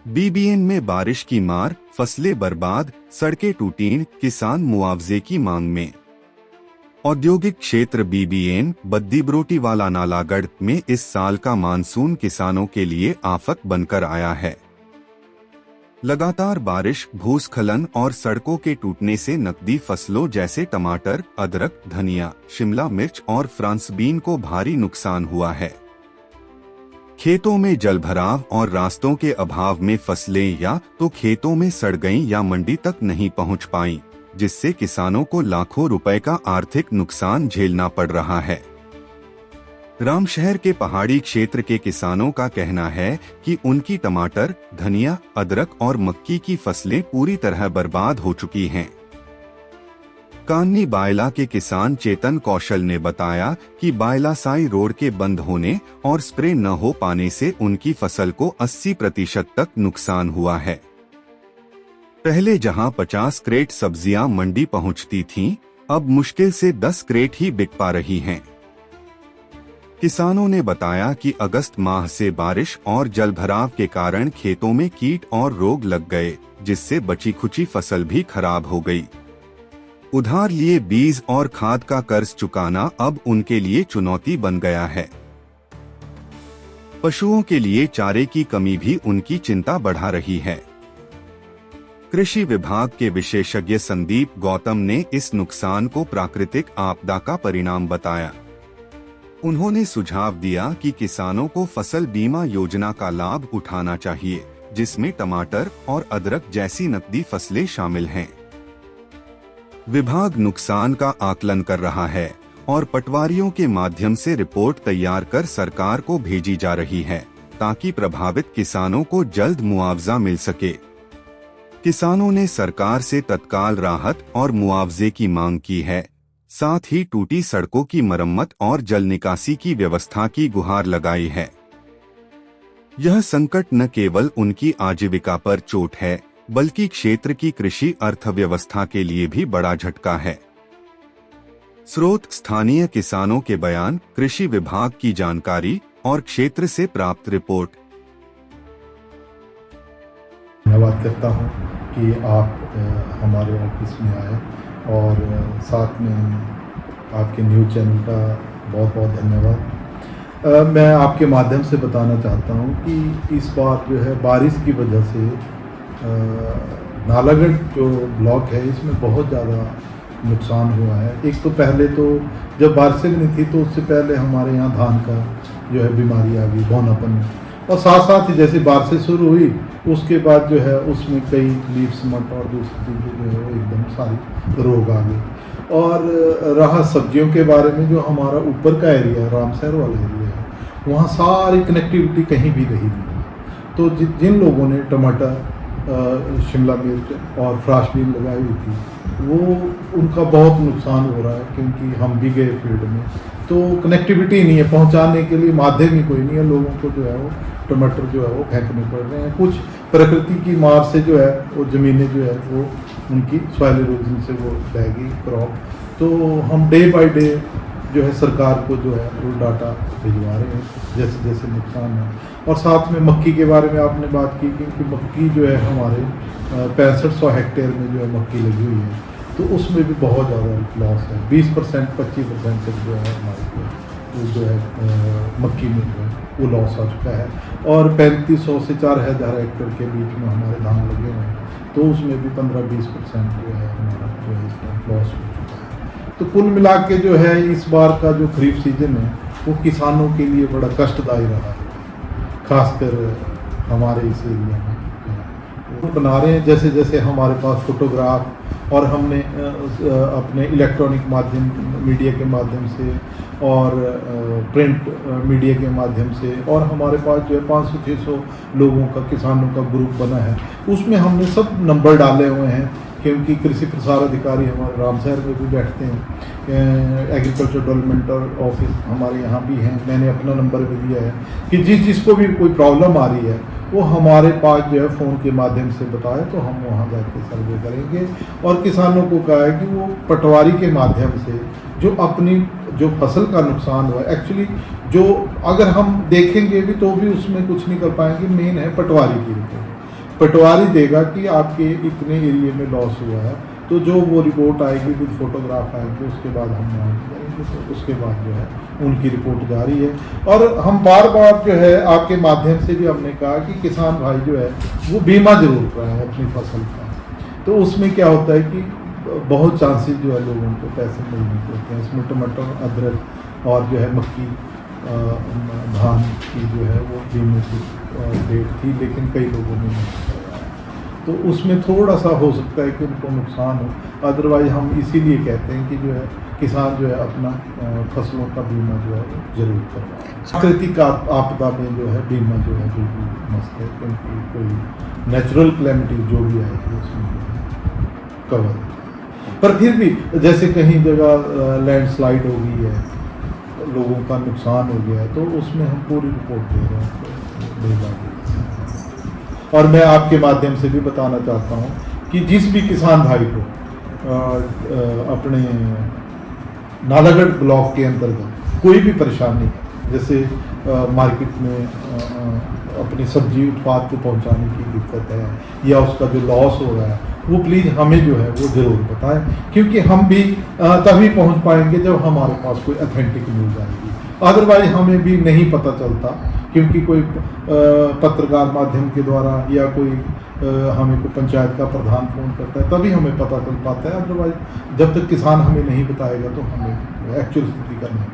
BBN में बारिश की मार, फसलें बर्बाद, सड़कें टूटीं, किसान मुआवजे की मांग में। औद्योगिक क्षेत्र बीबीएन बद्दीबरोटीवाला नालागढ़ में इस साल का मानसून किसानों के लिए आफत बनकर आया है। लगातार बारिश, भूस्खलन और सड़कों के टूटने से नकदी फसलों जैसे टमाटर, अदरक, धनिया, शिमला मिर्च और फ्रांस बीन को भारी नुकसान हुआ है। खेतों में जलभराव और रास्तों के अभाव में फसलें या तो खेतों में सड़ गईं या मंडी तक नहीं पहुंच पाईं, जिससे किसानों को लाखों रुपए का आर्थिक नुकसान झेलना पड़ रहा है। रामशहर के पहाड़ी क्षेत्र के किसानों का कहना है कि उनकी टमाटर, धनिया, अदरक और मक्की की फसलें पूरी तरह बर्बाद हो चुकी हैं। कान्नी बायला के किसान चेतन कौशल ने बताया कि बायलासाई रोड के बंद होने और स्प्रे न हो पाने से उनकी फसल को 80% तक नुकसान हुआ है। पहले जहां 50 क्रेट सब्जियां मंडी पहुंचती थीं, अब मुश्किल से 10 क्रेट ही बिक पा रही हैं। किसानों ने बताया कि अगस्त माह से बारिश और जलभराव के कारण खेतों में कीट और रोग लग गए, जिससे बची खुची फसल भी खराब हो गई। उधार लिए बीज और खाद का कर्ज चुकाना अब उनके लिए चुनौती बन गया है। पशुओं के लिए चारे की कमी भी उनकी चिंता बढ़ा रही है। कृषि विभाग के विशेषज्ञ संदीप गौतम ने इस नुकसान को प्राकृतिक आपदा का परिणाम बताया। उन्होंने सुझाव दिया कि किसानों को फसल बीमा योजना का लाभ उठाना चाहिए, जिसमें टमाटर और अदरक जैसी नकदी फसलें शामिल हैं। विभाग नुकसान का आकलन कर रहा है और पटवारियों के माध्यम से रिपोर्ट तैयार कर सरकार को भेजी जा रही है, ताकि प्रभावित किसानों को जल्द मुआवजा मिल सके। किसानों ने सरकार से तत्काल राहत और मुआवजे की मांग की है, साथ ही टूटी सड़कों की मरम्मत और जल निकासी की व्यवस्था की गुहार लगाई है। यह संकट न केवल उनकी आजीविका पर चोट है, बल्कि क्षेत्र की कृषि अर्थव्यवस्था के लिए भी बड़ा झटका है। स्रोत: स्थानीय किसानों के बयान, कृषि विभाग की जानकारी और क्षेत्र से प्राप्त रिपोर्ट। धन्यवाद करता हूं कि आप हमारे ऑफिस में आए और साथ में आपके न्यूज़ चैनल का बहुत बहुत धन्यवाद। मैं आपके माध्यम से बताना चाहता हूं कि इस बार जो है बारिश की वजह से नालागढ़ जो ब्लॉक है इसमें बहुत ज़्यादा नुकसान हुआ है। एक तो पहले तो जब बारिशें नहीं थी तो उससे पहले हमारे यहाँ धान का जो है बीमारी आ गई, बौनापन, और साथ साथ ही जैसे बारिशें शुरू हुई उसके बाद जो है उसमें कई लीफ स्मट और दूसरी चीज़ें जो है वो एकदम सारी रोग आ गई। और रहा सब्जियों के बारे में, जो हमारा ऊपर का एरिया है, रामशहर वाला एरिया है, वहाँ सारी कनेक्टिविटी कहीं भी रही नहीं। तो जिन लोगों ने टमाटर, शिमला मिर्च और फ्रांस बीन लगाई हुई थी, वो उनका बहुत नुकसान हो रहा है, क्योंकि हम भी गए फील्ड में तो कनेक्टिविटी नहीं है, पहुंचाने के लिए माध्यम ही कोई नहीं है। लोगों को जो है वो टमाटर जो है वो फेंकने पड़ रहे हैं। कुछ प्रकृति की मार से जो है वो ज़मीनें जो है वो उनकी सॉइल इरोजन से वो रह गई क्रॉप। तो हम डे बाय डे जो है सरकार को जो है वो डाटा भिजवा रहे हैं जैसे जैसे नुकसान है। और साथ में मक्की के बारे में आपने बात की, क्योंकि मक्की जो है हमारे 6500 हेक्टेयर में जो है मक्की लगी हुई है, तो उसमें भी बहुत ज़्यादा लॉस है। 20% 25% तक जो है हमारे वो जो है मक्की में जो है वो लॉस आ चुका है। और 3500 से 4000 हेक्टेयर के बीच में हमारे धान लगे हुए हैं, तो उसमें भी 15-20% जो है हमारा जो है इसका लॉस हो चुका है। तो कुल मिला के जो है इस बार का जो खरीफ सीजन है वो किसानों के लिए बड़ा कष्टदायी रहा है, खासकर हमारे इस एरिया में। बना रहे हैं जैसे जैसे हमारे पास फोटोग्राफ और हमने अपने इलेक्ट्रॉनिक माध्यम मीडिया के माध्यम से और प्रिंट मीडिया के माध्यम से, और हमारे पास जो है 500-600 लोगों का, किसानों का ग्रुप बना है, उसमें हमने सब नंबर डाले हुए हैं, क्योंकि कृषि प्रसार अधिकारी हमारे रामशहर में भी बैठते हैं, एग्रीकल्चर डेवलपमेंट ऑफिस हमारे यहाँ भी हैं। मैंने अपना नंबर भी दिया है कि जिसको भी कोई प्रॉब्लम आ रही है वो हमारे पास जो है फ़ोन के माध्यम से बताए, तो हम वहाँ जाके सर्वे करेंगे। और किसानों को कहा है कि वो पटवारी के माध्यम से जो अपनी जो फसल का नुकसान हुआ, एक्चुअली जो अगर हम देखेंगे भी तो भी उसमें कुछ नहीं कर पाएंगे, मेन है पटवारी की रिपोर्ट। पटवारी देगा कि आपके इतने एरिया में लॉस हुआ है, तो जो वो रिपोर्ट आएगी विद फोटोग्राफ आएगी, उसके बाद हम मॉनिटर करेंगे। तो उसके बाद जो है उनकी रिपोर्ट जारी है। और हम बार बार जो है आपके माध्यम से भी हमने कहा कि किसान भाई जो है वो बीमा जरूर कराएं अपनी फसल का। तो उसमें क्या होता है कि बहुत चांसेस जो है लोगों को पैसे मिलने के होते हैं। इसमें टमाटर, अदरक और जो है मक्की, धान की जो है वो बीमे की डेट थी, लेकिन कई लोगों ने नहीं करवाया, तो उसमें थोड़ा सा हो सकता है कि उनको नुकसान हो। अदरवाइज हम इसीलिए कहते हैं कि जो है किसान जो है अपना फसलों का बीमा जो है वो जरूर करवाए। प्राकृतिक आपदा में जो है बीमा जो है बिल्कुल मस्त है, क्योंकि कोई नेचुरल क्लैमिटी जो भी आएगी उसमें जो है कवर होता है। पर फिर भी जैसे कहीं जगह लैंडस्लाइड हो गई है, लोगों का नुकसान हो गया है, तो उसमें हम पूरी रिपोर्ट दे रहे हैं, भेजा दें। और मैं आपके माध्यम से भी बताना चाहता हूँ कि जिस भी किसान भाई को अपने नालागढ़ ब्लॉक के अंतर्गत कोई भी परेशानी है, जैसे मार्केट में अपनी सब्जी उत्पाद को पहुंचाने की दिक्कत है या उसका जो लॉस हो रहा है, वो प्लीज़ हमें जो है वो ज़रूर बताएं, क्योंकि हम भी तभी पहुंच पाएंगे जब हमारे पास कोई अथेंटिक मिल जाएगी। अदरवाइज हमें भी नहीं पता चलता, क्योंकि कोई पत्रकार माध्यम के द्वारा या कोई हमें को पंचायत का प्रधान फ़ोन करता है तभी हमें पता चल पाता है। अदरवाइज जब तक किसान हमें नहीं बताएगा तो हमें एक्चुअल स्थिति का नहीं